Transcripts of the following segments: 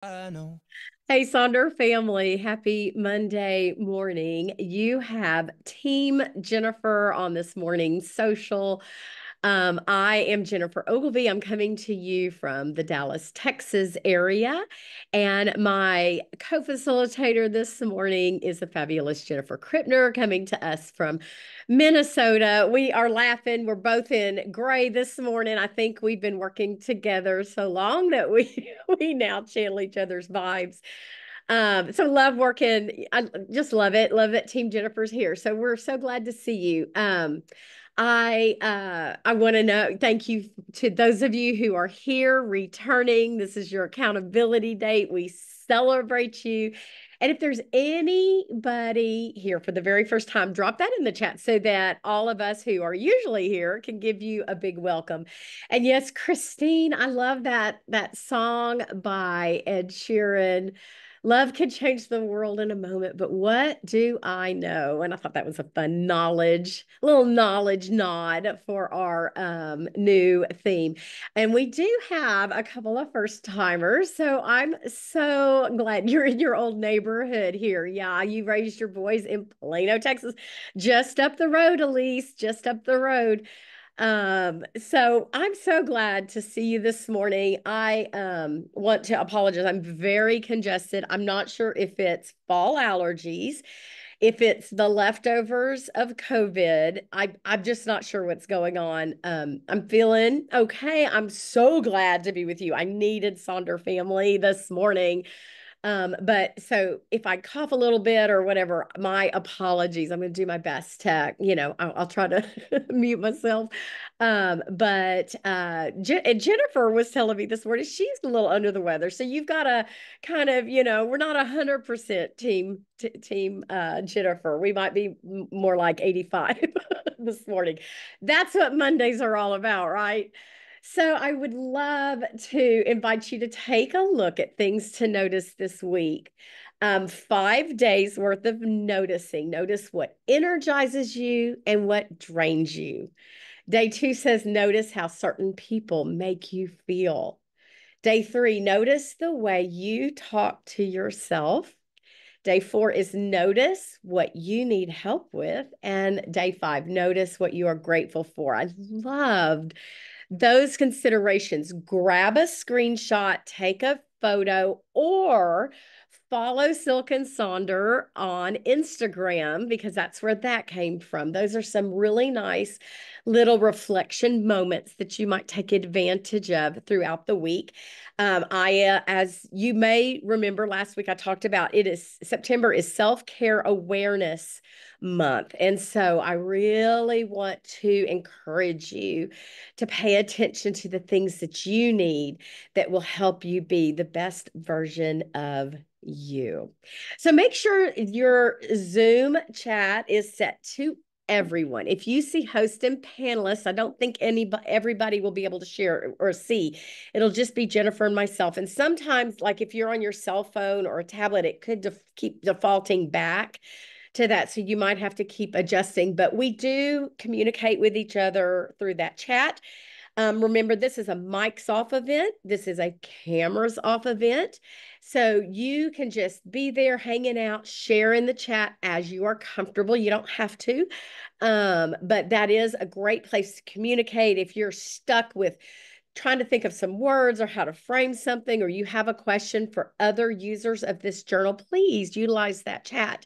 I know. Hey, Sonder family, happy Monday morning. You have Team Jennifer on this morning's social. I am Jennifer Ogilvy. I'm coming to you from the Dallas, Texas area. And my co facilitator this morning is the fabulous Jennifer Krippner coming to us from Minnesota. We are laughing. We're both in gray this morning. I think we've been working together so long that we now channel each other's vibes. So love working. I just love it. Love that Team Jennifer's here. So we're so glad to see you. I want to know, thank you to those of you who are here returning. This is your accountability date. We celebrate you. And if there's anybody here for the very first time, drop that in the chat so that all of us who are usually here can give you a big welcome. And yes, Christine, I love that song by Ed Sheeran. Love could change the world in a moment, but what do I know? And I thought that was a fun little knowledge nod for our new theme. And we do have a couple of first timers. So I'm so glad you're in your old neighborhood here. Yeah, you raised your boys in Plano, Texas, just up the road, Elise, just up the road. So I'm so glad to see you this morning. I want to apologize. I'm very congested. I'm not sure if it's fall allergies, if it's the leftovers of COVID. I'm just not sure what's going on. I'm feeling okay. I'm so glad to be with you. I needed Sonder family this morning. But so if I cough a little bit or whatever, my apologies. I'm going to do my best to, I'll try to mute myself. But Jennifer was telling me this morning she's a little under the weather. So you've got to kind of, we're not 100% team Jennifer. We might be more like 85 this morning. That's what Mondays are all about, right? So I would love to invite you to take a look at things to notice this week. 5 days worth of noticing. Notice what energizes you and what drains you. Day two says, notice how certain people make you feel. Day three, notice the way you talk to yourself. Day four is notice what you need help with. And day five, notice what you are grateful for. I loved those considerations. Grab a screenshot, take a photo, or follow Silk and Sonder on Instagram because that's where that came from. Those are some really nice little reflection moments that you might take advantage of throughout the week. As you may remember last week, I talked about it is September is self-care awareness month. And so I really want to encourage you to pay attention to the things that you need that will help you be the best version of you. So make sure your Zoom chat is set to everyone. If you see host and panelists, I don't think everybody will be able to share or see. It'll just be Jennifer and myself. And sometimes, like if you're on your cell phone or a tablet, it could keep defaulting back to that. So you might have to keep adjusting, but we do communicate with each other through that chat. Remember, this is a mics off event. This is a cameras off event. So you can just be there hanging out, share in the chat as you are comfortable. You don't have to. But that is a great place to communicate. If you're stuck with trying to think of some words or how to frame something, or you have a question for other users of this journal, please utilize that chat.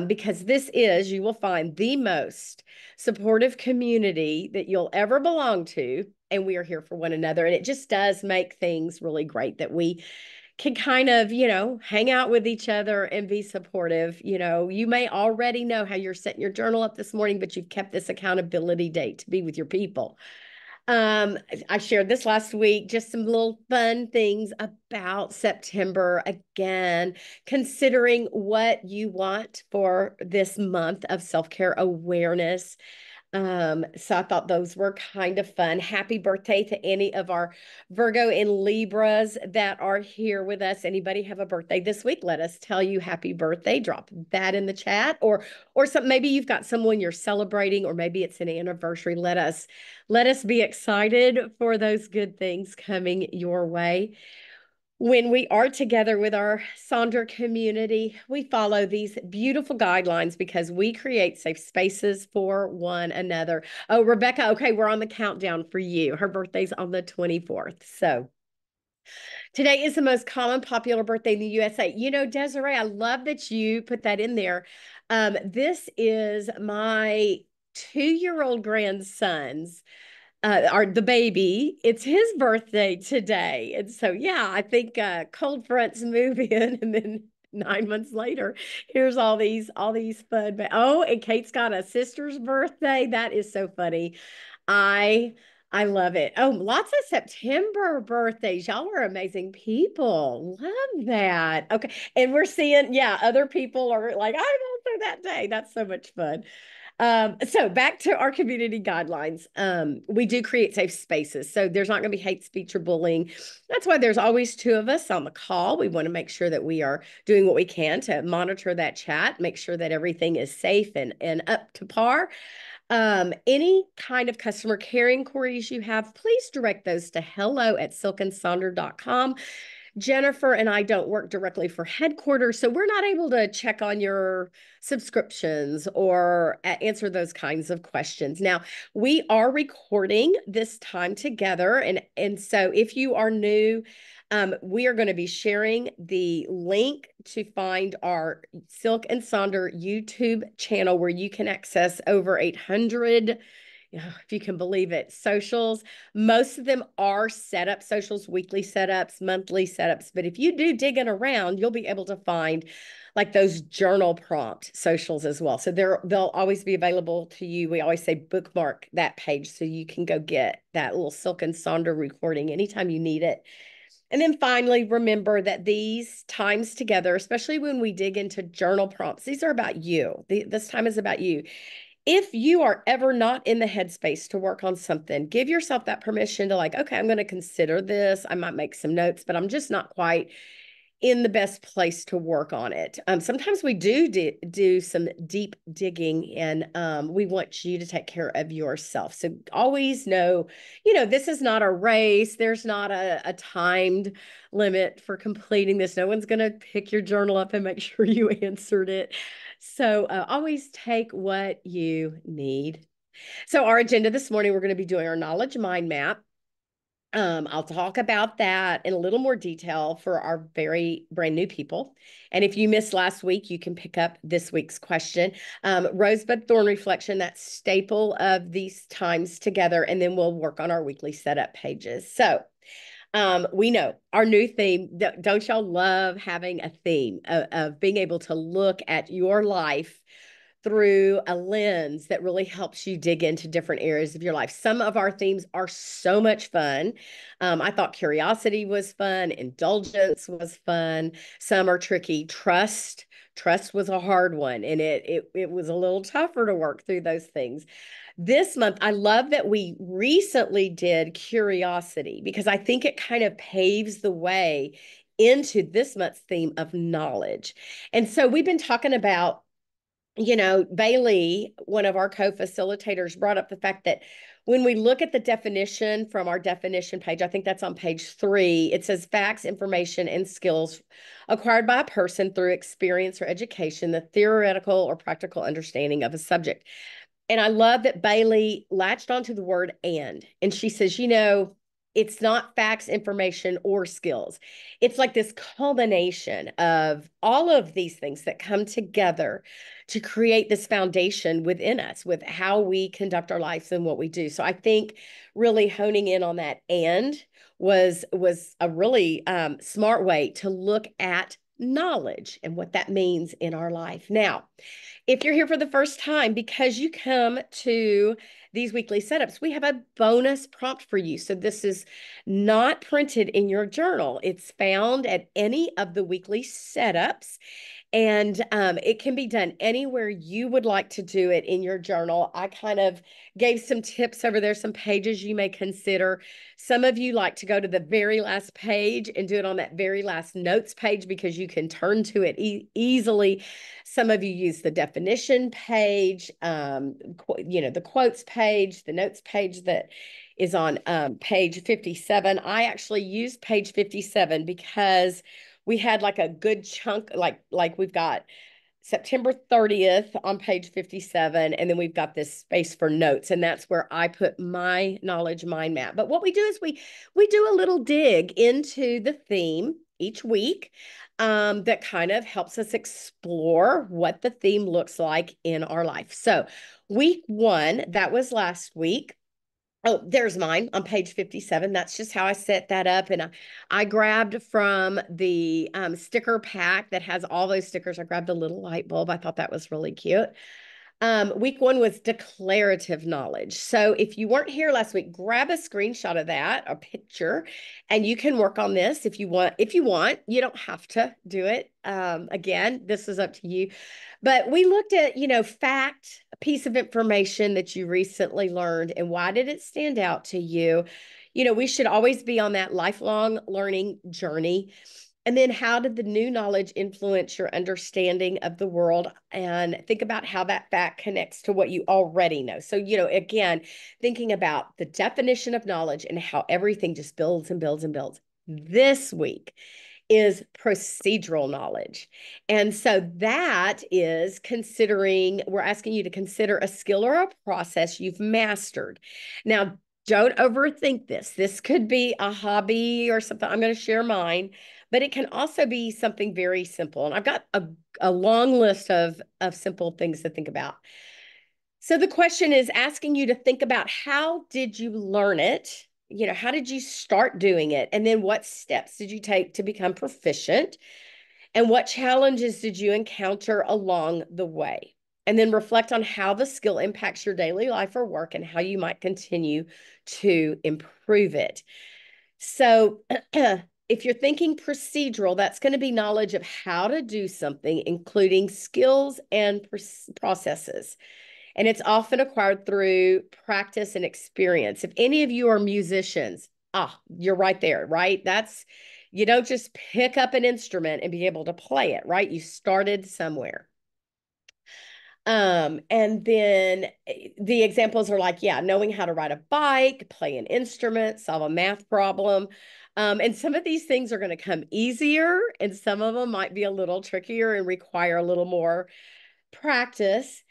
Because this is, you will find the most supportive community that you'll ever belong to. And we are here for one another. And it just does make things really great that we can kind of, hang out with each other and be supportive. You may already know how you're setting your journal up this morning, but you've kept this accountability date to be with your people. I shared this last week, just some little fun things about September. Again, considering what you want for this month of self-care awareness. So I thought those were kind of fun. Happy birthday to any of our Virgo and Libras that are here with us. Anybody have a birthday this week? Let us tell you happy birthday. Drop that in the chat, or some, maybe you've got someone you're celebrating, or maybe it's an anniversary. Let us be excited for those good things coming your way. When we are together with our Sonder community, we follow these beautiful guidelines because we create safe spaces for one another. Oh, Rebecca, okay, we're on the countdown for you. Her birthday's on the 24th. So today is the most common popular birthday in the USA. You know, Desiree, I love that you put that in there. This is my 2-year-old grandson's the baby. It's his birthday today. And so, yeah, I think cold fronts move in and then 9 months later, here's all these fun. But oh, and Kate's got a sister's birthday. That is so funny. I I love it. Oh, lots of September birthdays. Y'all are amazing people. Love that. Okay. And we're seeing, yeah, other people are like, I'm also that day. That's so much fun. So back to our community guidelines. We do create safe spaces. So there's not going to be hate speech or bullying. That's why there's always two of us on the call. We want to make sure that we are doing what we can to monitor that chat, make sure that everything is safe and up to par. Any kind of customer care inquiries you have, please direct those to hello@silkandsonder.com. Jennifer and I don't work directly for headquarters, so we're not able to check on your subscriptions or answer those kinds of questions. Now, we are recording this time together, and so if you are new, we are going to be sharing the link to find our Silk and Sonder YouTube channel where you can access over 800, if you can believe it, socials. Most of them are setup socials, weekly setups, monthly setups. But if you do digging around, you'll be able to find like those journal prompt socials as well. So they'll always be available to you. We always say bookmark that page so you can go get that little Silk and Sonder recording anytime you need it. And then finally, remember that these times together, especially when we dig into journal prompts, these are about you. This time is about you. If you are ever not in the headspace to work on something, give yourself that permission to like, okay, I'm going to consider this. I might make some notes, but I'm just not quite in the best place to work on it. Sometimes we do some deep digging, and we want you to take care of yourself. So always know, this is not a race. There's not a timed limit for completing this. No one's going to pick your journal up and make sure you answered it. So always take what you need. So our agenda this morning, we're going to be doing our knowledge mind map. I'll talk about that in a little more detail for our very brand new people. And if you missed last week, you can pick up this week's question. Rosebud Thorn Reflection, that staple of these times together, and then we'll work on our weekly setup pages. So we know our new theme. Don't y'all love having a theme of being able to look at your life through a lens that really helps you dig into different areas of your life? Some of our themes are so much fun. I thought curiosity was fun. Indulgence was fun. Some are tricky. Trust was a hard one, and it was a little tougher to work through those things. This month, I love that we recently did curiosity because I think it kind of paves the way into this month's theme of knowledge. And so we've been talking about, Bailey, one of our co-facilitators, brought up the fact that when we look at the definition from our definition page, I think that's on page 3, it says facts, information, and skills acquired by a person through experience or education, the theoretical or practical understanding of a subject. And I love that Bailey latched onto the word and she says, it's not facts, information, or skills. It's like this culmination of all of these things that come together to create this foundation within us with how we conduct our lives and what we do. So I think really honing in on that and was a really smart way to look at knowledge and what that means in our life. Now, if you're here for the first time, because you come to these weekly setups, we have a bonus prompt for you. So this is not printed in your journal. It's found at any of the weekly setups. And it can be done anywhere you would like to do it in your journal. I kind of gave some tips over there, some pages you may consider. Some of you like to go to the very last page and do it on that very last notes page because you can turn to it easily. Some of you use the definition page, the quotes page. page, the notes page that is on page 57. I actually used page 57 because we had like a good chunk, like we've got September 30th on page 57, and then we've got this space for notes, and that's where I put my knowledge mind map. But what we do is we do a little dig into the theme each week, that kind of helps us explore what the theme looks like in our life. So week one, that was last week. Oh, there's mine on page 57. That's just how I set that up. And I grabbed from the sticker pack that has all those stickers. I grabbed a little light bulb. I thought that was really cute. Week one was declarative knowledge. So if you weren't here last week, grab a screenshot of that, a picture, and you can work on this if you want. If you want, you don't have to do it. Again, this is up to you. But we looked at, fact, a piece of information that you recently learned, and why did it stand out to you? We should always be on that lifelong learning journey. And then how did the new knowledge influence your understanding of the world? And think about how that fact connects to what you already know. So, again, thinking about the definition of knowledge and how everything just builds and builds and builds. This week is procedural knowledge. And so that is we're asking you to consider a skill or a process you've mastered. Now, don't overthink this. This could be a hobby or something. I'm going to share mine, but it can also be something very simple. And I've got a long list of simple things to think about. So the question is asking you to think about, how did you learn it? How did you start doing it? And then what steps did you take to become proficient? And what challenges did you encounter along the way? And then reflect on how the skill impacts your daily life or work and how you might continue to improve it. So if you're thinking procedural, that's going to be knowledge of how to do something, including skills and processes. And it's often acquired through practice and experience. If any of you are musicians, you're right there, right? You don't just pick up an instrument and be able to play it, right? You started somewhere. And then the examples are like, knowing how to ride a bike, play an instrument, solve a math problem. And some of these things are going to come easier, and some of them might be a little trickier and require a little more practice.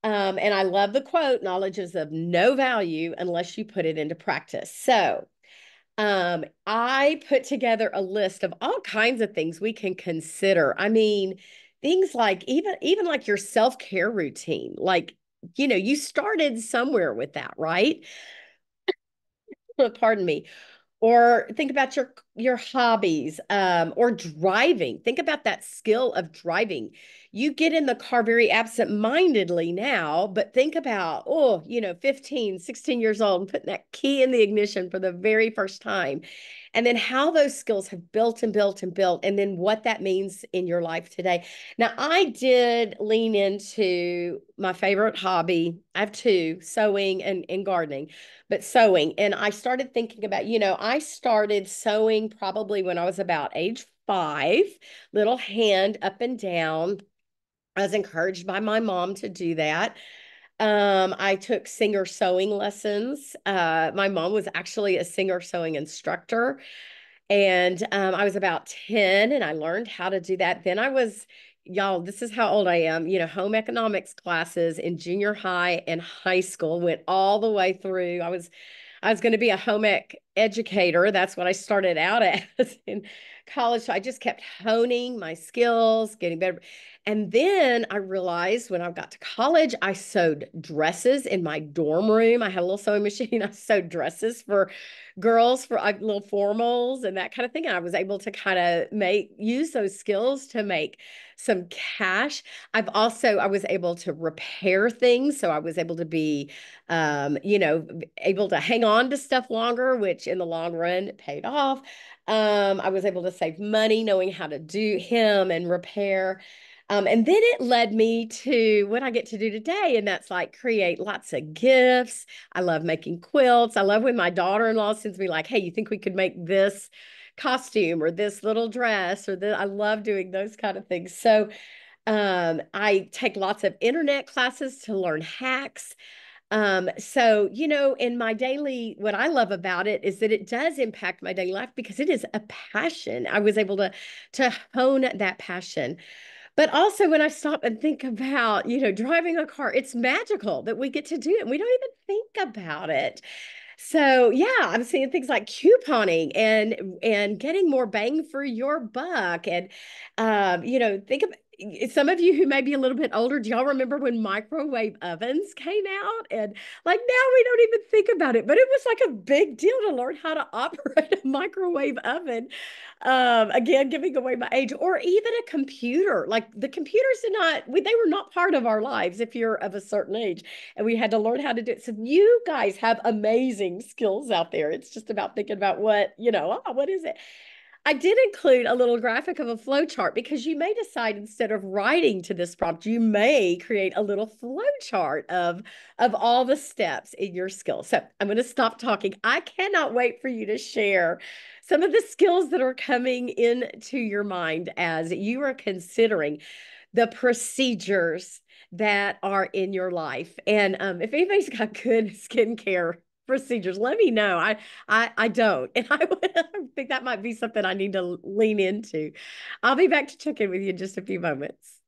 And I love the quote, knowledge is of no value unless you put it into practice. So I put together a list of all kinds of things we can consider. I mean, things like even like your self-care routine. Like, you started somewhere with that, right? Pardon me. Or think about your hobbies, or driving. Think about that skill of driving. You get in the car very absent-mindedly now, but think about, 15, 16 years old and putting that key in the ignition for the very first time. And then how those skills have built and built and built, and then what that means in your life today. Now, I did lean into my favorite hobby. I have two, sewing and gardening, but sewing. And I started thinking about, I started sewing probably when I was about age 5, little hand up and down. I was encouraged by my mom to do that. I took singer sewing lessons. My mom was actually a singer sewing instructor. And I was about 10 and I learned how to do that. Then y'all, this is how old I am, home economics classes in junior high and high school, went all the way through. I was going to be a home ec educator. That's what I started out as in college. So I just kept honing my skills, getting better. And then I realized when I got to college, I sewed dresses in my dorm room. I had a little sewing machine. I sewed dresses for girls, for little formals and that kind of thing. And I was able to kind of use those skills to make some cash. I was able to repair things. So I was able to be, able to hang on to stuff longer, which in the long run paid off. I was able to save money knowing how to do hem and repair. And then it led me to what I get to do today, and that's like create lots of gifts. I love making quilts. I love when my daughter-in-law sends me like, hey, you think we could make this costume or this little dress or I love doing those kind of things. So I take lots of internet classes to learn hacks. So, in my daily, what I love about it is that it does impact my daily life because it is a passion. I was able to hone that passion. But also when I stop and think about, driving a car, it's magical that we get to do it. And we don't even think about it. So yeah, I'm seeing things like couponing and getting more bang for your buck. And think of some of you who may be a little bit older. Do y'all remember when microwave ovens came out? And like now we don't even think about it, but it was like a big deal to learn how to operate a microwave oven. Again, giving away my age, or even a computer. Like the computers they were not part of our lives if you're of a certain age, and we had to learn how to do it. So you guys have amazing skills out there. It's just about thinking about what is it? I did include a little graphic of a flow chart because you may decide instead of writing to this prompt, you may create a little flow chart of all the steps in your skills. So I'm going to stop talking. I cannot wait for you to share some of the skills that are coming into your mind as you are considering the procedures that are in your life. And if anybody's got good skincare procedures, let me know. I don't, and I think that might be something I need to lean into. I'll be back to check in with you in just a few moments.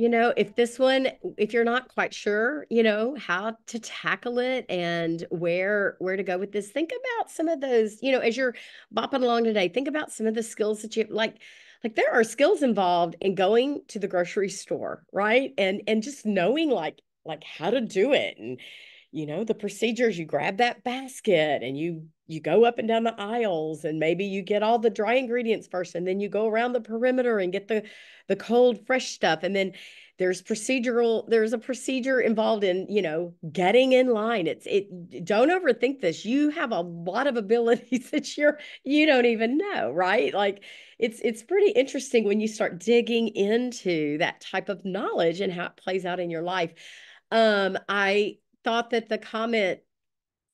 If you're not quite sure, how to tackle it and where to go with this, think about some of those, as you're bopping along today, think about some of the skills that you like there are skills involved in going to the grocery store, right? And just knowing like how to do it and the procedures. You grab that basket and you go up and down the aisles, and maybe you get all the dry ingredients first, and then you go around the perimeter and get the cold fresh stuff. And then there's a procedure involved in getting in line. It don't overthink this. You have a lot of abilities that you don't even know, right? Like it's pretty interesting when you start digging into that type of knowledge and how it plays out in your life. I thought that the comment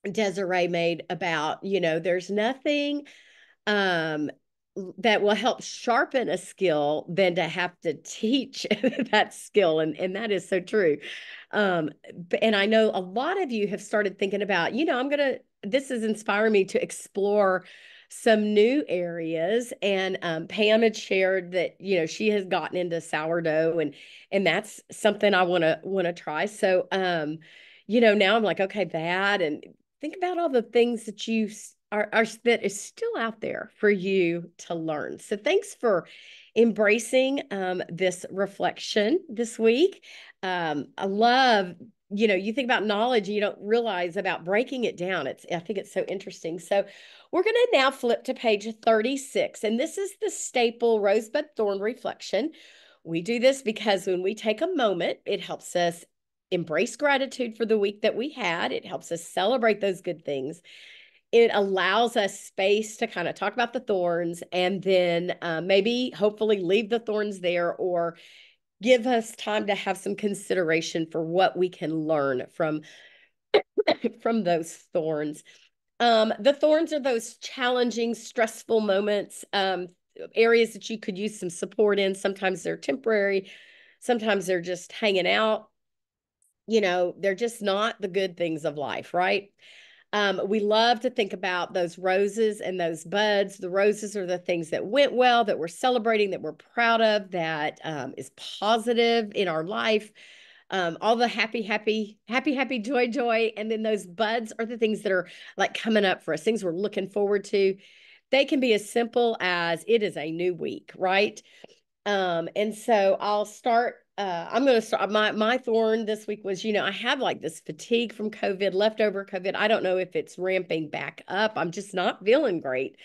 Desiree made about, there's nothing um, that will help sharpen a skill than to have to teach that skill. And that is so true. And I know a lot of you have started thinking about, this is inspiring me to explore some new areas. And Pam had shared that, she has gotten into sourdough, and that's something I want to try. So, now I'm like, okay, that, and think about all the things that are that is still out there for you to learn. So thanks for embracing this reflection this week. I love, you think about knowledge and you don't realize about breaking it down. I think it's so interesting. So we're going to now flip to page 36, and this is the staple rosebud thorn reflection. We do this because when we take a moment, it helps us embrace gratitude for the week that we had. It helps us celebrate those good things. It allows us space to kind of talk about the thorns, and then maybe hopefully leave the thorns there, or give us time to have some consideration for what we can learn from from those thorns. The thorns are those challenging, stressful moments, areas that you could use some support in. Sometimes they're temporary, sometimes they're just hanging out. They're just not the good things of life, right? We love to think about those roses and those buds. The roses are the things that went well, that we're celebrating, that we're proud of, that is positive in our life. All the happy, happy, happy, happy, joy, joy. And then those buds are the things that are like coming up for us, things we're looking forward to. They can be as simple as it is a new week, right? And so I'm going to start my thorn this week was, I have like this fatigue from COVID, leftover COVID. I don't know if it's ramping back up. I'm just not feeling great.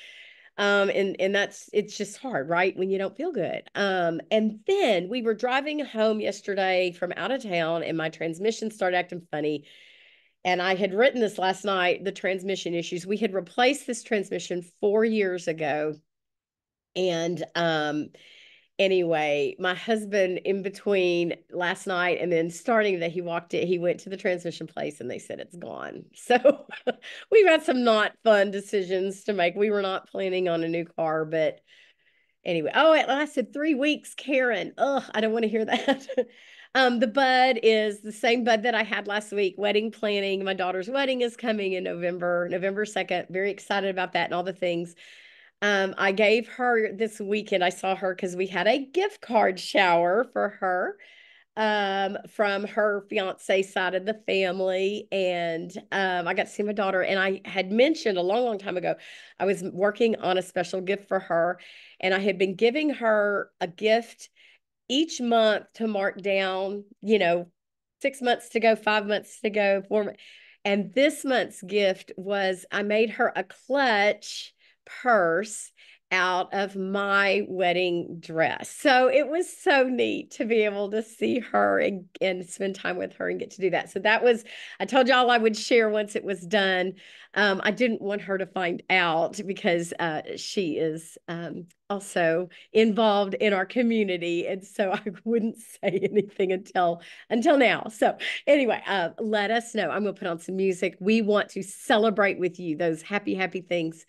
And it's just hard, right? When you don't feel good. And then we were driving home yesterday from out of town, and my transmission started acting funny. And I had written this last night, the transmission issues. We had replaced this transmission 4 years ago. And anyway, my husband, in between last night and then starting that, he went to the transmission place and they said it's gone. So we've had some not fun decisions to make. We were not planning on a new car, but anyway, oh, it lasted 3 weeks, Karen. Ugh, I don't want to hear that. The bud is the same bud that I had last week, wedding planning. My daughter's wedding is coming in November 2nd. Very excited about that and all the things. I gave her this weekend, I saw her because we had a gift card shower for her from her fiance side of the family. And I got to see my daughter. And I had mentioned a long, long time ago, I was working on a special gift for her. And I had been giving her a gift each month to mark down, 6 months to go, 5 months to go, 4 months. And this month's gift was I made her a clutch purse out of my wedding dress. So it was so neat to be able to see her and spend time with her and get to do that. So I told y'all I would share once it was done. I didn't want her to find out because she is also involved in our community. And so I wouldn't say anything until now. So anyway, let us know. I'm going to put on some music. We want to celebrate with you those happy, happy things.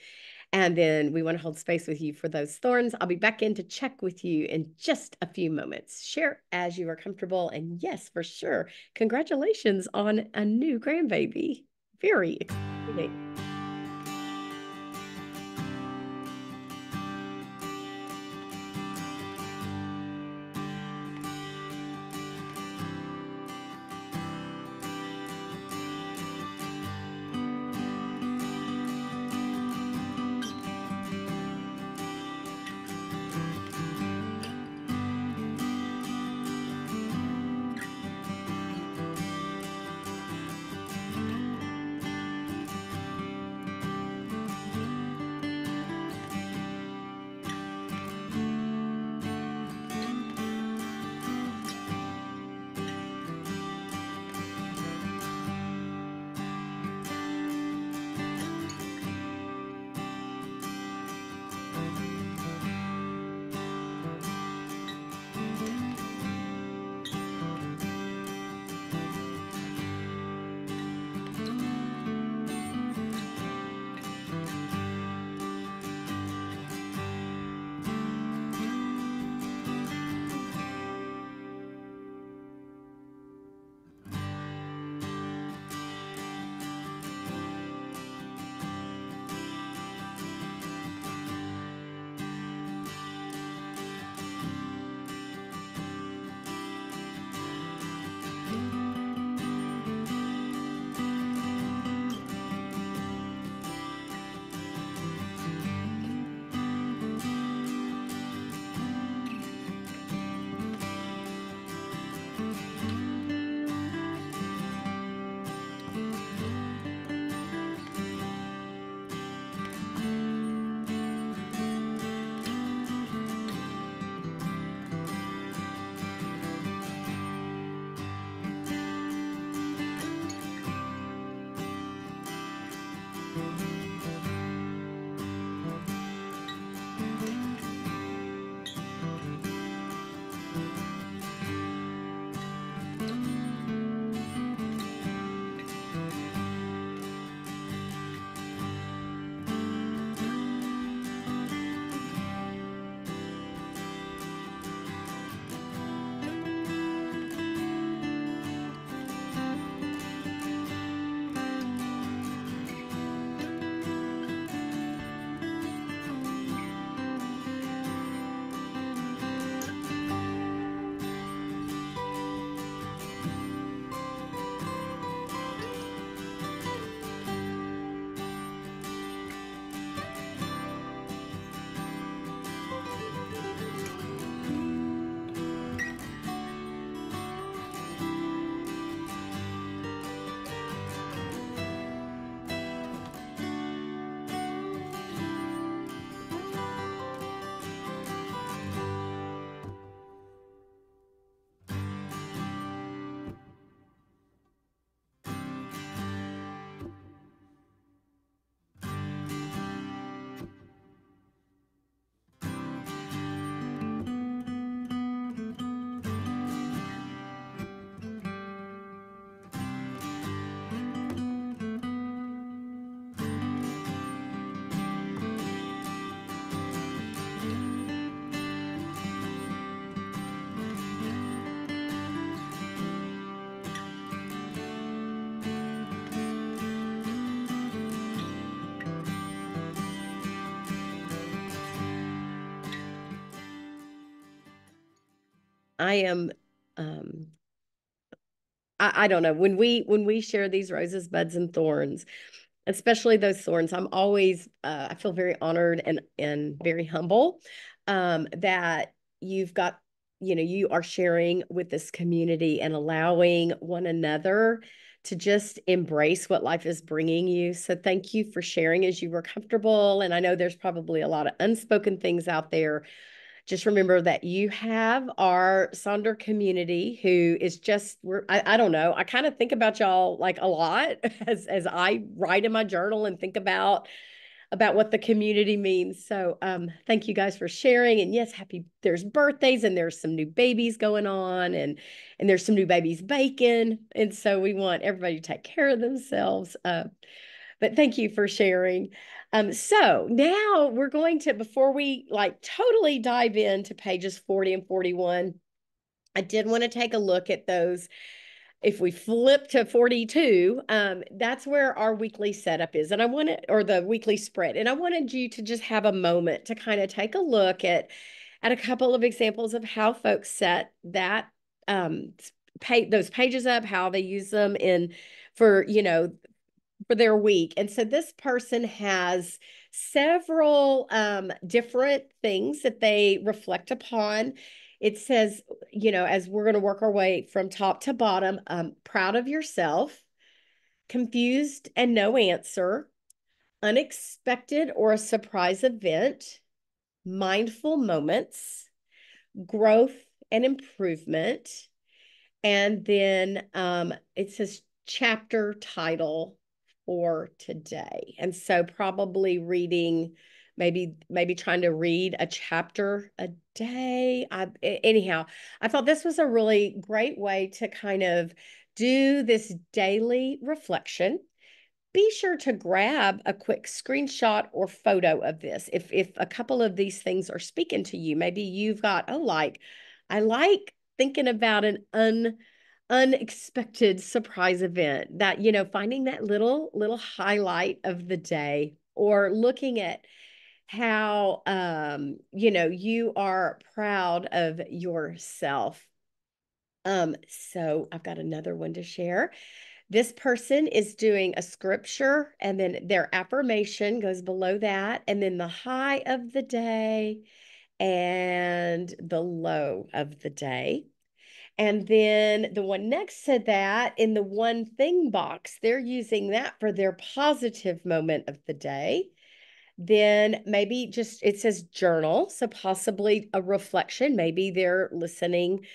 And then we want to hold space with you for those thorns. I'll be back in to check with you in just a few moments. Share as you are comfortable. And yes, for sure, congratulations on a new grandbaby. Very exciting. I am um I don't know, when we share these roses, buds, and thorns, especially those thorns, I'm always I feel very honored and very humble that you've got, you are sharing with this community and allowing one another to just embrace what life is bringing you. So thank you for sharing as you were comfortable. And I know there's probably a lot of unspoken things out there. Just remember that you have our Sonder community who is just, I don't know, I kind of think about y'all like a lot as I write in my journal and think about what the community means. So thank you guys for sharing. And yes, there's birthdays and there's some new babies going on and there's some new babies baking. And so we want everybody to take care of themselves. But thank you for sharing. So now we're going to, before we like totally dive into pages 40 and 41, I did want to take a look at those. If we flip to 42, that's where our weekly setup is. And I wanted, or the weekly spread. And I wanted you to just have a moment to kind of take a look at a couple of examples of how folks set that those pages up, how they use them in for, for their week. And so this person has several different things that they reflect upon. It says, as we're going to work our way from top to bottom, proud of yourself, confused and no answer, unexpected or a surprise event, mindful moments, growth and improvement. And then it says chapter title for today. And so probably reading, maybe trying to read a chapter a day. Anyhow, I thought this was a really great way to kind of do this daily reflection. Be sure to grab a quick screenshot or photo of this. If a couple of these things are speaking to you, maybe you've got, I like thinking about an unexpected surprise event, that, finding that little highlight of the day, or looking at how you are proud of yourself. So I've got another one to share. This person is doing a scripture, and then their affirmation goes below that, and then the high of the day and the low of the day. And then the one next to that, in the one thing box, they're using that for their positive moment of the day. Then maybe just, it says journal, so possibly a reflection. Maybe they're listening,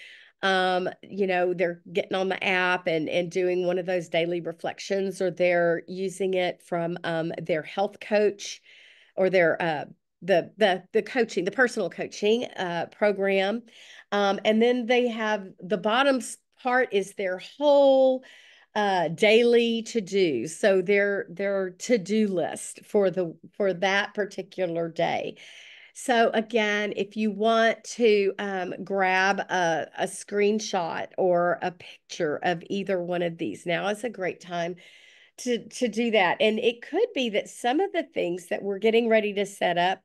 they're getting on the app and doing one of those daily reflections, or they're using it from their health coach, or their the coaching, the personal coaching program. And then they have the bottom part is their whole daily to do. So their to do list for that particular day. So again, if you want to grab a screenshot or a picture of either one of these, now is a great time to do that. And it could be that some of the things that we're getting ready to set up,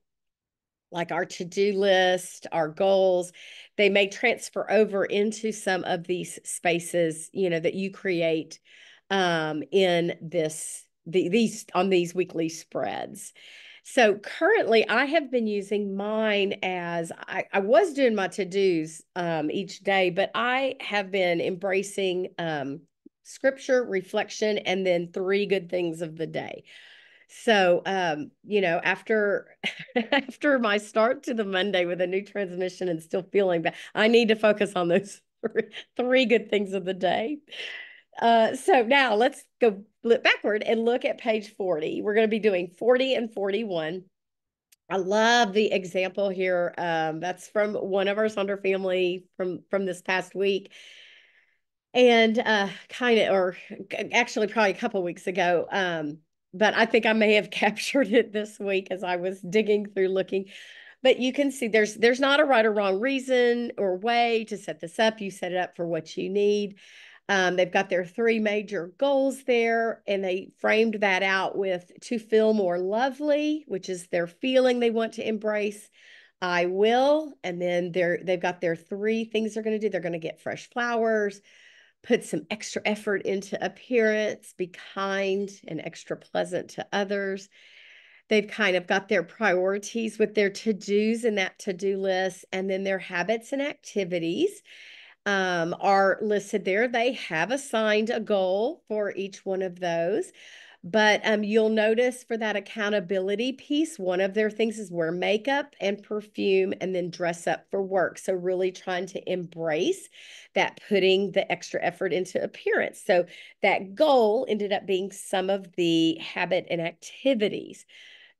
like our to-do list, our goals, they may transfer over into some of these spaces, that you create in these on these weekly spreads. So currently I have been using mine as I was doing my to-dos each day, but I have been embracing scripture, reflection, and then 3 good things of the day. So, after after my start to the Monday with a new transmission and still feeling bad, I need to focus on those 3 good things of the day. So now let's go flip backward and look at page 40. We're going to be doing 40 and 41. I love the example here. That's from one of our Sonder family from this past week. And or actually probably a couple weeks ago. But I think I may have captured it this week as I was digging through looking. But you can see there's not a right or wrong reason or way to set this up. You set it up for what you need. They've got their 3 major goals there, and they framed that out with to feel more lovely, which is their feeling they want to embrace, I will. And then they've got their three things they're going to do. They're going to get fresh flowers, put some extra effort into appearance, be kind and extra pleasant to others. They've kind of got their priorities with their to-dos in that to-do list, and then their habits and activities are listed there. They have assigned a goal for each one of those. But you'll notice for that accountability piece, one of their things is wear makeup and perfume and then dress up for work. So, really trying to embrace that, putting the extra effort into appearance. So, that goal ended up being some of the habit and activities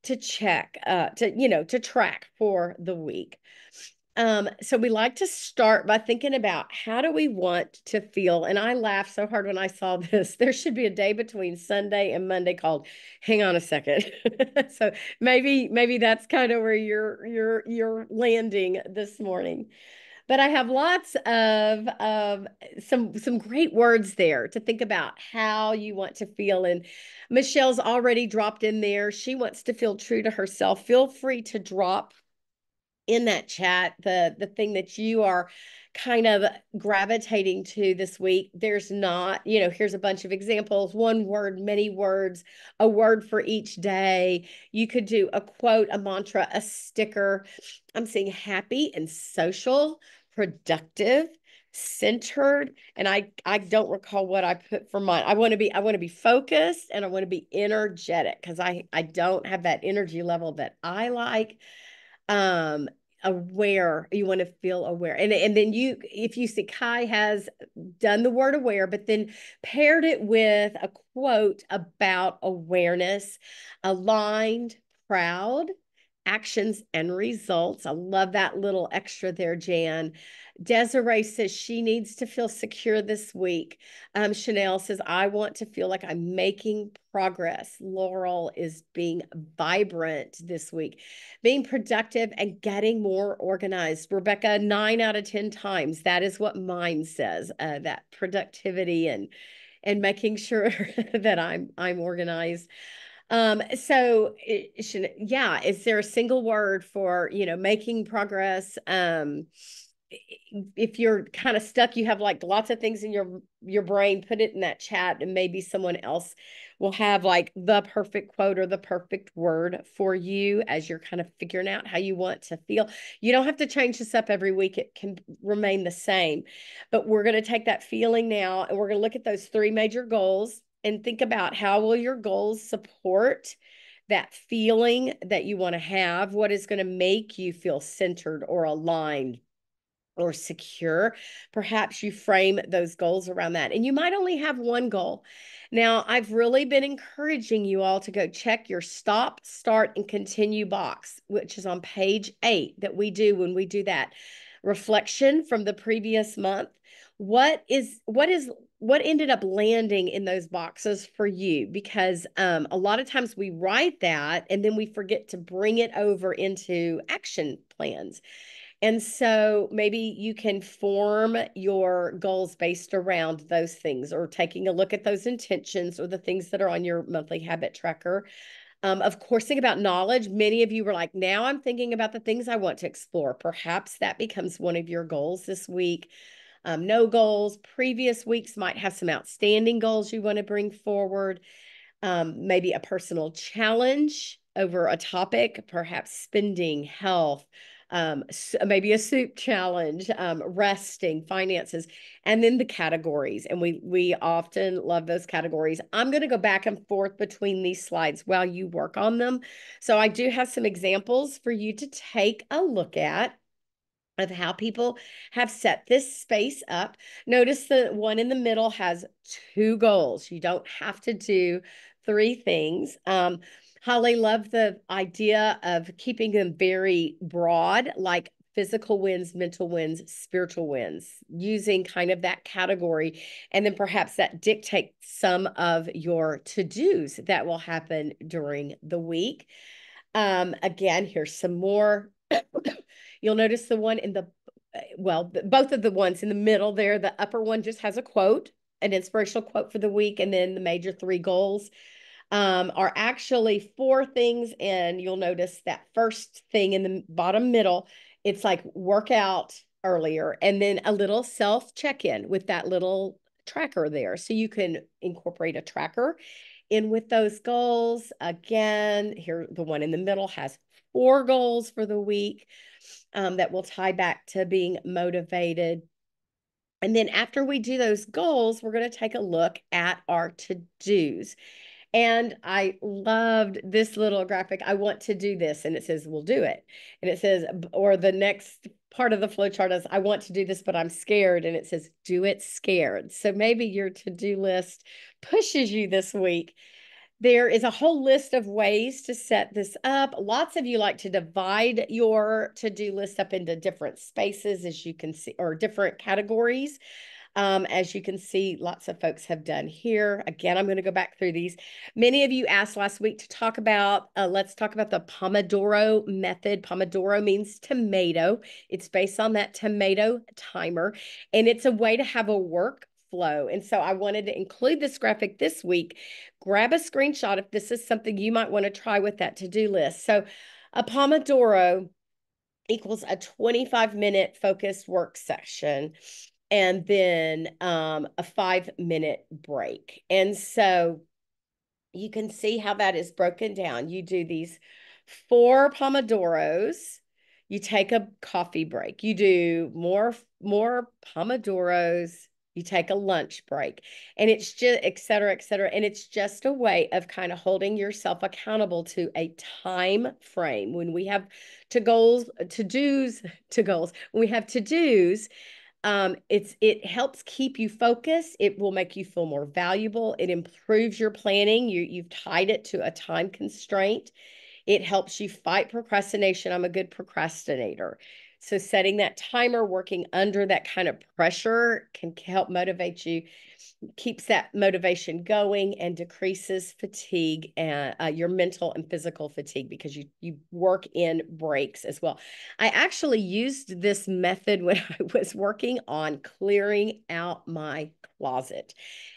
to check, to track for the week. So we like to start by thinking about how do we want to feel? And I laughed so hard when I saw this. There should be a day between Sunday and Monday called "Hang on a second." So maybe that's kind of where you're landing this morning. But I have lots of some great words there to think about how you want to feel. And Michelle's already dropped in there. She wants to feel true to herself. Feel free to drop in that chat the thing that you are kind of gravitating to this week. There's not, here's a bunch of examples: one word, many words, a word for each day. You could do a quote, a mantra, a sticker. I'm seeing happy and social, productive, centered, and I don't recall what I put for mine. I want to be focused, and I want to be energetic, because I don't have that energy level that I like. um Aware, you want to feel aware, and then if you see Kai has done the word aware, but then paired it with a quote about awareness: aligned, proud, actions and results. I love that little extra there, Jan. Desiree says she needs to feel secure this week. Chanel says, I want to feel like I'm making progress. Laurel is being vibrant this week, being productive and getting more organized. Rebecca, 9 out of 10 times, that is what mine says, that productivity and making sure that I'm organized. So yeah, is there a single word for, making progress? If you're kind of stuck, you have like lots of things in your brain, put it in that chat, and maybe someone else will have like the perfect quote or the perfect word for you as you're kind of figuring out how you want to feel. You don't have to change this up every week. It can remain the same. But we're going to take that feeling now, and we're going to look at those three major goals and think about how will your goals support that feeling that you want to have. What is going to make you feel centered or aligned or secure? Perhaps you frame those goals around that. And you might only have one goal. Now, I've really been encouraging you all to go check your stop, start, and continue box, which is on page 8, that we do when we do that reflection from the previous month. What ended up landing in those boxes for you? Because a lot of times we write that and then we forget to bring it over into action plans. And so maybe you can form your goals based around those things, or taking a look at those intentions or the things that are on your monthly habit tracker. Of course, think about knowledge. Many of you were like, now I'm thinking about the things I want to explore. Perhaps that becomes one of your goals this week. No goals. Previous weeks might have some outstanding goals you want to bring forward. Maybe a personal challenge over a topic, perhaps spending, health, maybe a soup challenge, resting, finances, and then the categories. And we often love those categories. I'm going to go back and forth between these slides while you work on them. So I do have some examples for you to take a look at of how people have set this space up. Notice the one in the middle has 2 goals. You don't have to do 3 things. Holly, love the idea of keeping them very broad, like physical wins, mental wins, spiritual wins, using kind of that category. And then perhaps that dictates some of your to-dos that will happen during the week. Again, here's some more. You'll notice the one in both of the ones in the middle there. The upper one just has a quote, an inspirational quote for the week, and then the major 3 goals. are actually four things. And you'll notice that first thing in the bottom middle, it's like workout earlier, and then a little self check-in with that little tracker there. So you can incorporate a tracker in with those goals. Again, here, the one in the middle has four goals for the week that will tie back to being motivated. And then after we do those goals, we're going to take a look at our to-dos. And I loved this little graphic. I want to do this. And it says, we'll do it. And it says, or the next part of the flow chart is, I want to do this, but I'm scared. And it says, do it scared. So maybe your to-do list pushes you this week. There is a whole list of ways to set this up. Lots of you like to divide your to-do list up into different spaces, as you can see, or different categories. As you can see, lots of folks have done here. Again, I'm going to go back through these. Many of you asked last week to talk about, let's talk about the Pomodoro method. Pomodoro means tomato. It's based on that tomato timer, and it's a way to have a work flow. And so I wanted to include this graphic this week. Grab a screenshot if this is something you might want to try with that to-do list. So a Pomodoro equals a 25-minute focused work session, and then a 5-minute break. And so you can see how that is broken down. You do these 4 Pomodoros, you take a coffee break, you do more Pomodoros, you take a lunch break, and it's just et cetera, et cetera. And it's just a way of kind of holding yourself accountable to a time frame. When we have to-dos, when we have to-dos, it helps keep you focused. It will make you feel more valuable. It improves your planning. You've tied it to a time constraint. It helps you fight procrastination. I'm a good procrastinator. So setting that timer, working under that kind of pressure can help motivate you, keeps that motivation going, and decreases fatigue and your mental and physical fatigue, because you work in breaks as well. I actually used this method when I was working on clearing out my closet,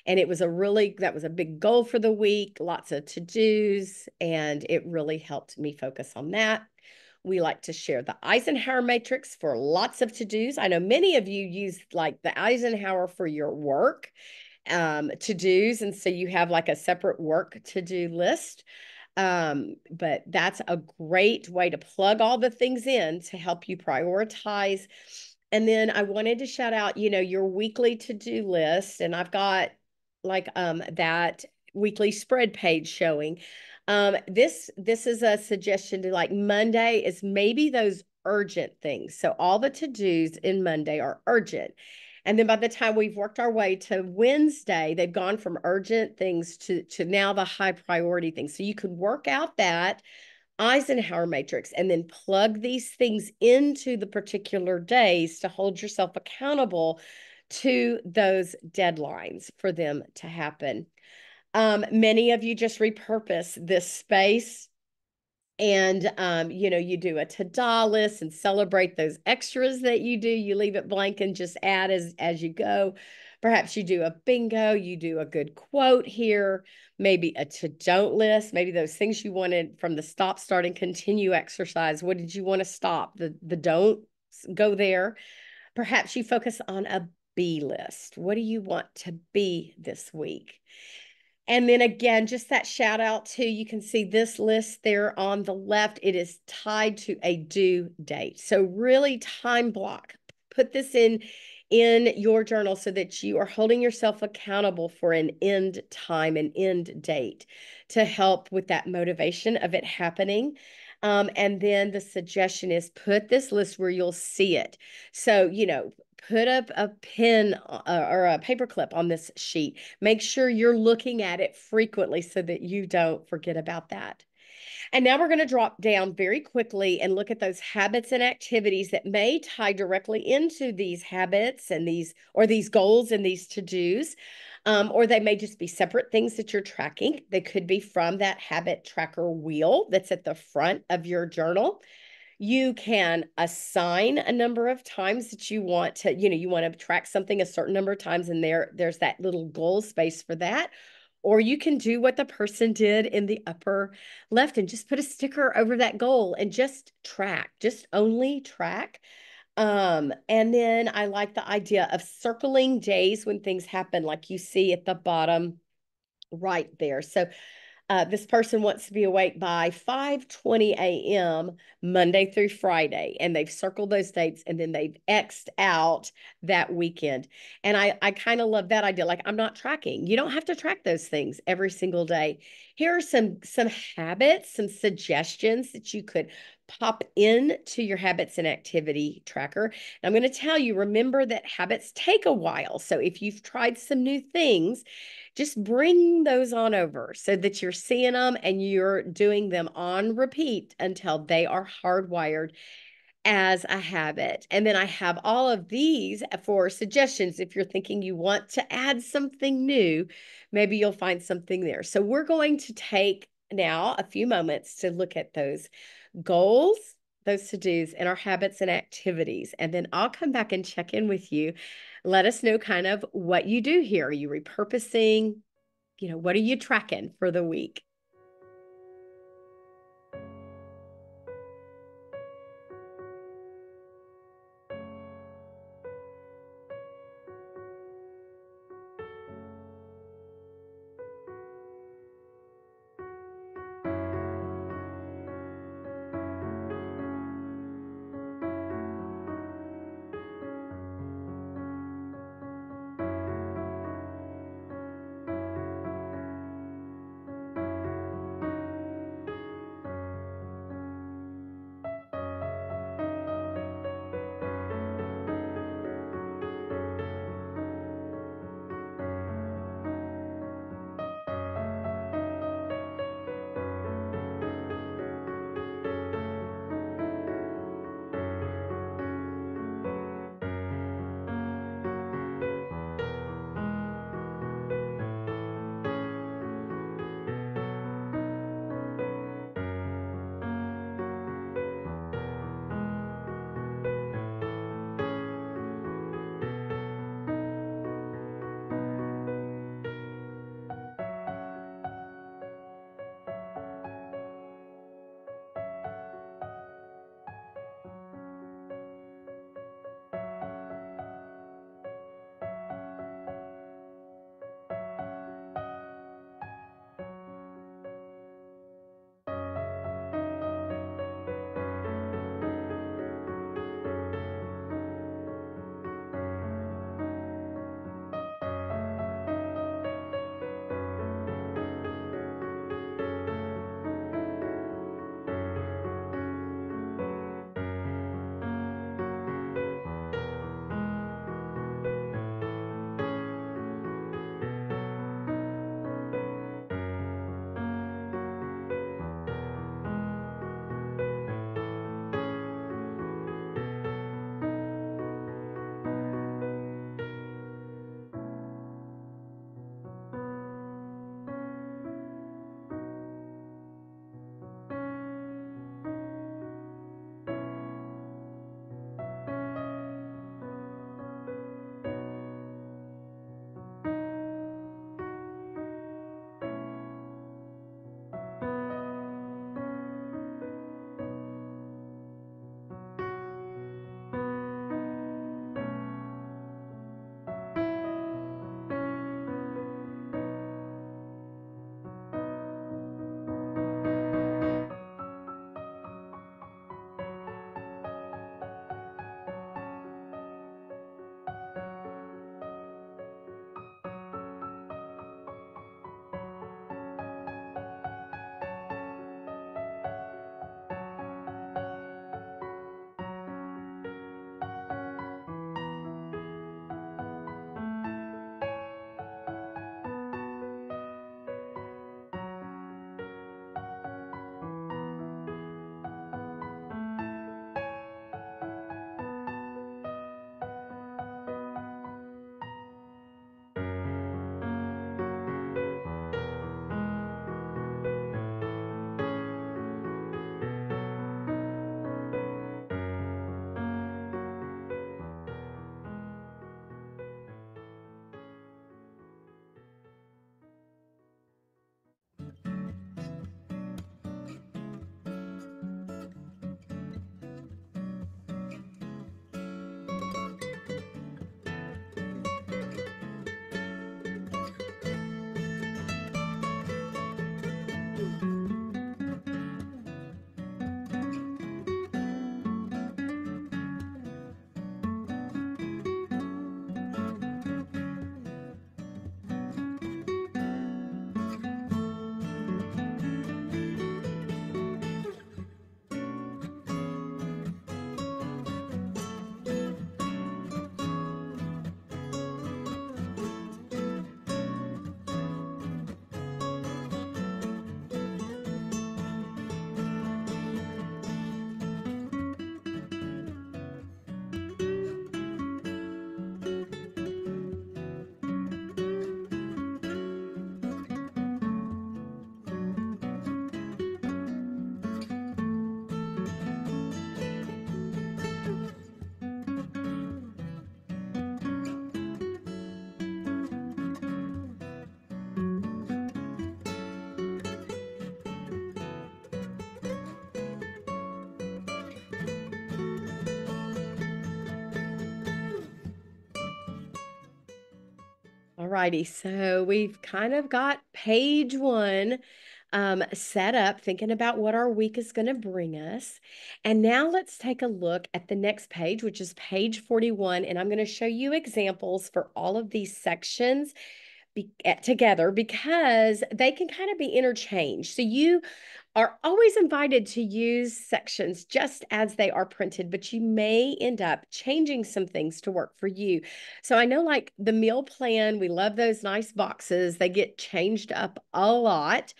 and that was a big goal for the week, lots of to-dos, and it really helped me focus on that. We like to share the Eisenhower matrix for lots of to-dos. I know many of you use like the Eisenhower for your work to-dos, and so you have like a separate work to-do list. But that's a great way to plug all the things in to help you prioritize. And then I wanted to shout out, your weekly to-do list, and I've got like that weekly spread page showing. This is a suggestion to, like, Monday is maybe those urgent things. So all the to-dos in Monday are urgent. And then by the time we've worked our way to Wednesday, they've gone from urgent things to now the high priority things. So you could work out that Eisenhower matrix and then plug these things into the particular days to hold yourself accountable to those deadlines for them to happen. Many of you just repurpose this space, and you do a to-do list and celebrate those extras that you do. You leave it blank and just add as you go. Perhaps you do a bingo, you do a good quote here, maybe a to-don't list, maybe those things you wanted from the stop, start, and continue exercise. What did you want to stop? The don't go there. Perhaps you focus on a be list. What do you want to be this week? And then again, just that shout out to, you can see this list there on the left. It is tied to a due date. So really time block. Put this in your journal so that you are holding yourself accountable for an end time, an end date, to help with that motivation of it happening. And then the suggestion is put this list where you'll see it. So, put up a pen or a paper clip on this sheet. Make sure you're looking at it frequently so that you don't forget about that. And now we're going to drop down very quickly and look at those habits and activities that may tie directly into these habits and these goals and these to-dos. Or they may just be separate things that you're tracking. They could be from that habit tracker wheel that's at the front of your journal. You can assign a number of times that you want to, you want to track something a certain number of times, and there's that little goal space for that. Or you can do what the person did in the upper left and just put a sticker over that goal and just track, just only track. And then I like the idea of circling days when things happen, like you see at the bottom right there. So this person wants to be awake by 5:20 a.m. Monday through Friday, and they've circled those dates and then they've X'd out that weekend. And I kind of love that idea. Like I'm not tracking. You don't have to track those things every single day. Here are some habits, some suggestions that you could pop into your habits and activity tracker. And I'm going to tell you, remember that habits take a while. So if you've tried some new things, just bring those on over so that you're seeing them and you're doing them on repeat until they are hardwired as a habit. And then I have all of these for suggestions. If you're thinking you want to add something new, maybe you'll find something there. So we're going to take now a few moments to look at those goals, those to-dos, and our habits and activities. And then I'll come back and check in with you. Let us know kind of what you do here. Are you repurposing? What are you tracking for the week? righty. So we've kind of got page one set up, thinking about what our week is going to bring us. And now let's take a look at the next page, which is page 41. And I'm going to show you examples for all of these sections together because they can kind of be interchanged. So you are always invited to use sections just as they are printed, but you may end up changing some things to work for you. So I know, like the meal plan, we love those nice boxes. They get changed up a lot.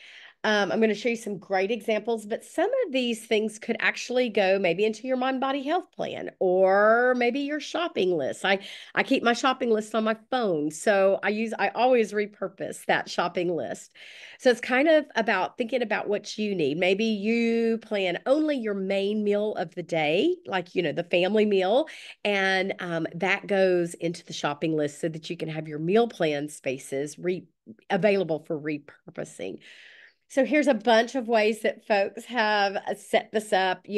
I'm going to show you some great examples, but some of these things could actually go maybe into your mind body health plan or maybe your shopping list. I keep my shopping list on my phone, so I always repurpose that shopping list. So it's kind of about thinking about what you need. Maybe you plan only your main meal of the day, like, the family meal, and that goes into the shopping list so that you can have your meal plan spaces available for repurposing. So here's a bunch of ways that folks have set this up, to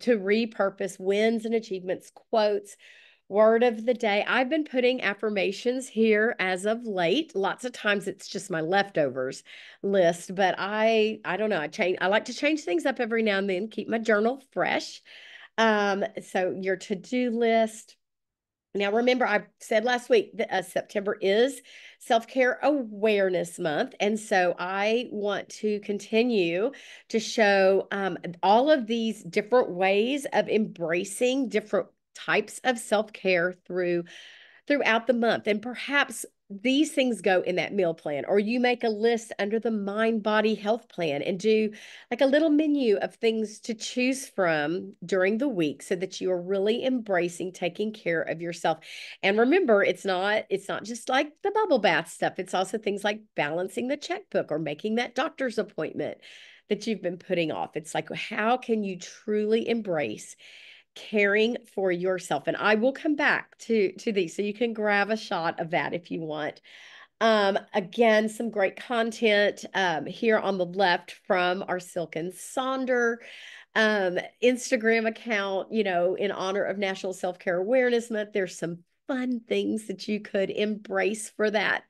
repurpose wins and achievements, quotes, word of the day. I've been putting affirmations here as of late. Lots of times it's just my leftovers list, but I don't know. I like to change things up every now and then, keep my journal fresh. So your to-do list. Now, remember, I said last week that September is Self-Care Awareness Month. And so I want to continue to show all of these different ways of embracing different types of self-care throughout the month. And perhaps these things go in that meal plan, or you make a list under the mind body health plan and do like a little menu of things to choose from during the week so that you are really embracing taking care of yourself. And remember, it's not just like the bubble bath stuff. It's also things like balancing the checkbook or making that doctor's appointment that you've been putting off. It's like, how can you truly embrace caring for yourself? And I will come back to these so you can grab a shot of that if you want. Again, some great content here on the left from our Silk and Sonder Instagram account, in honor of National Self-Care Awareness Month. There's some fun things that you could embrace for that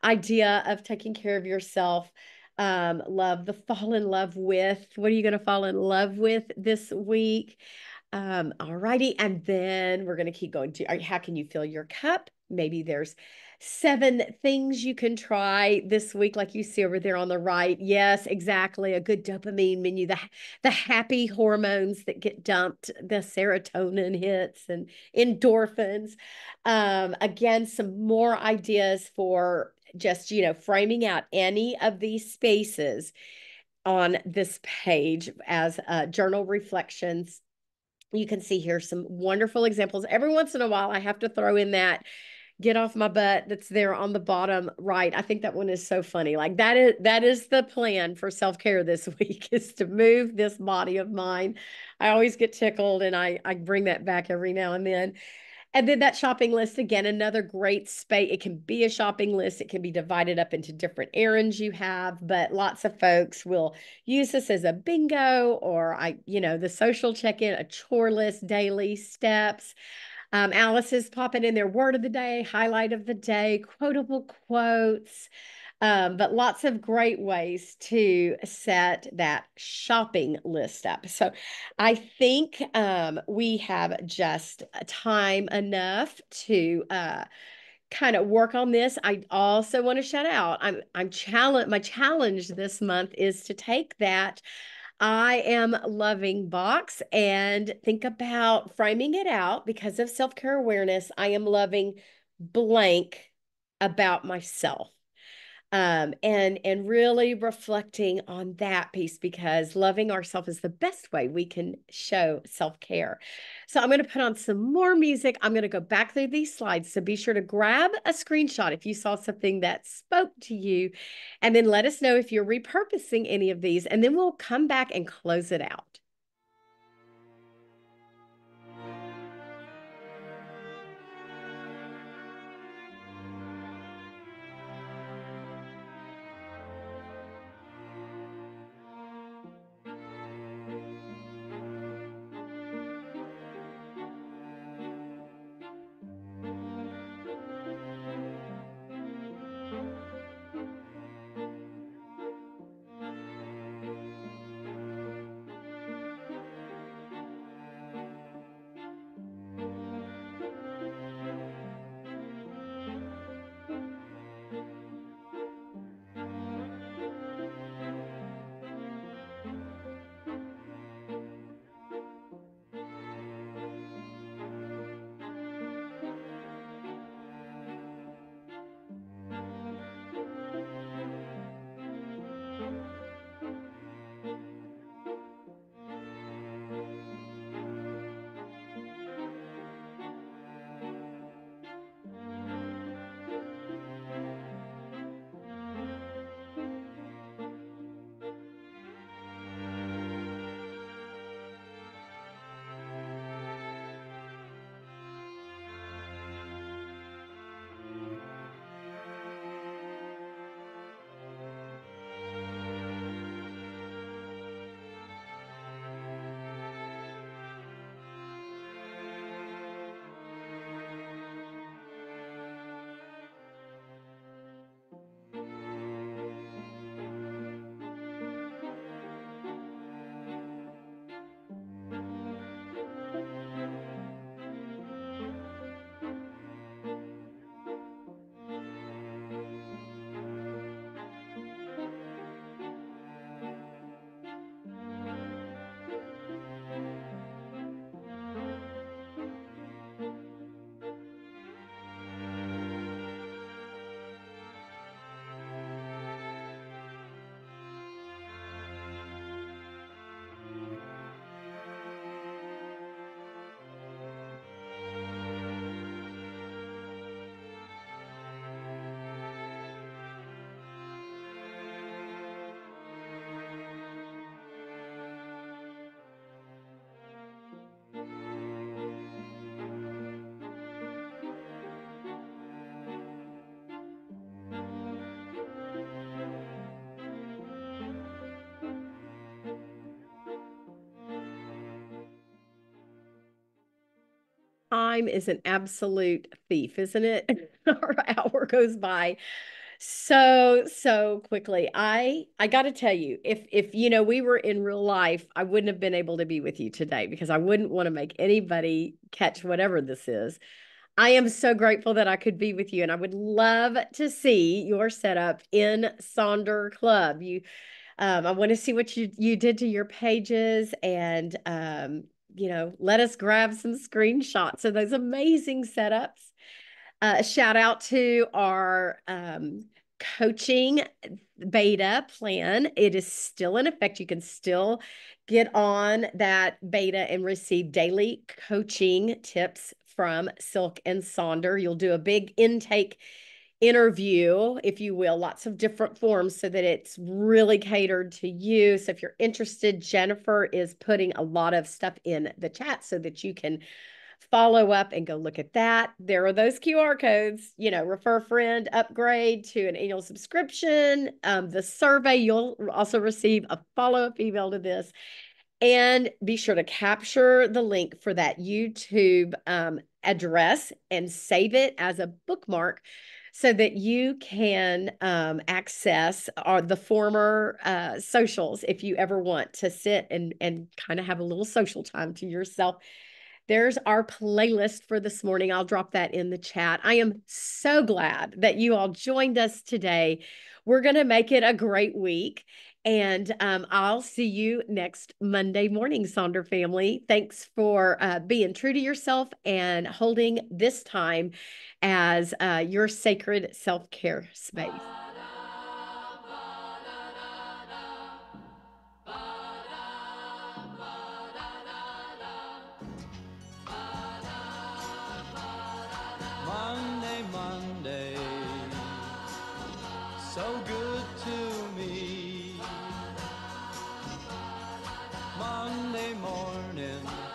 idea of taking care of yourself. Love the fall in love with. What are you going to fall in love with this week? All righty. And then we're going to keep going to how can you fill your cup? Maybe there's 7 things you can try this week, like you see over there on the right. Yes, exactly. A good dopamine menu, the happy hormones that get dumped, the serotonin hits and endorphins. Again, some more ideas for just, framing out any of these spaces on this page as journal reflections. You can see here some wonderful examples. Every once in a while, I have to throw in that get off my butt that's there on the bottom right. I think that one is so funny. Like that is the plan for self-care this week, is to move this body of mine. I always get tickled and I bring that back every now and then. And then that shopping list, again, another great space. It can be a shopping list. It can be divided up into different errands you have, but lots of folks will use this as a bingo or the social check-in, a chore list, daily steps. Alice is popping in their word of the day, highlight of the day, quotable quotes, but lots of great ways to set that shopping list up. So I think we have just time enough to kind of work on this. I also want to shout out, my challenge this month is to take that I am loving box and think about framing it out because of self-care awareness. I am loving blank about myself. And really reflecting on that piece, because loving ourselves is the best way we can show self-care. So I'm going to put on some more music. I'm going to go back through these slides. So be sure to grab a screenshot if you saw something that spoke to you, and then let us know if you're repurposing any of these, and then we'll come back and close it out. time is an absolute thief, isn't it? Our hour goes by so quickly. I got to tell you, if we were in real life, I wouldn't have been able to be with you today because I wouldn't want to make anybody catch whatever this is. I am so grateful that I could be with you, and I would love to see your setup in Sonder Club. I want to see what you did to your pages, and let us grab some screenshots of those amazing setups. A shout out to our coaching beta plan. It is still in effect. You can still get on that beta and receive daily coaching tips from Silk and Sonder. You'll do a big intake interview, if you will, lots of different forms so that it's really catered to you. So if you're interested, Jennifer is putting a lot of stuff in the chat so that you can follow up and go look at that. There are those QR codes, refer a friend, upgrade to an annual subscription. The survey, you'll also receive a follow-up email to this. And be sure to capture the link for that YouTube address and save it as a bookmark so that you can access the former socials if you ever want to sit and kind of have a little social time to yourself. There's our playlist for this morning. I'll drop that in the chat. I am so glad that you all joined us today. We're going to make it a great week. And I'll see you next Monday morning, Sonder family. Thanks for being true to yourself and holding this time as your sacred self-care space. Monday, Monday, so good to me. Monday morning.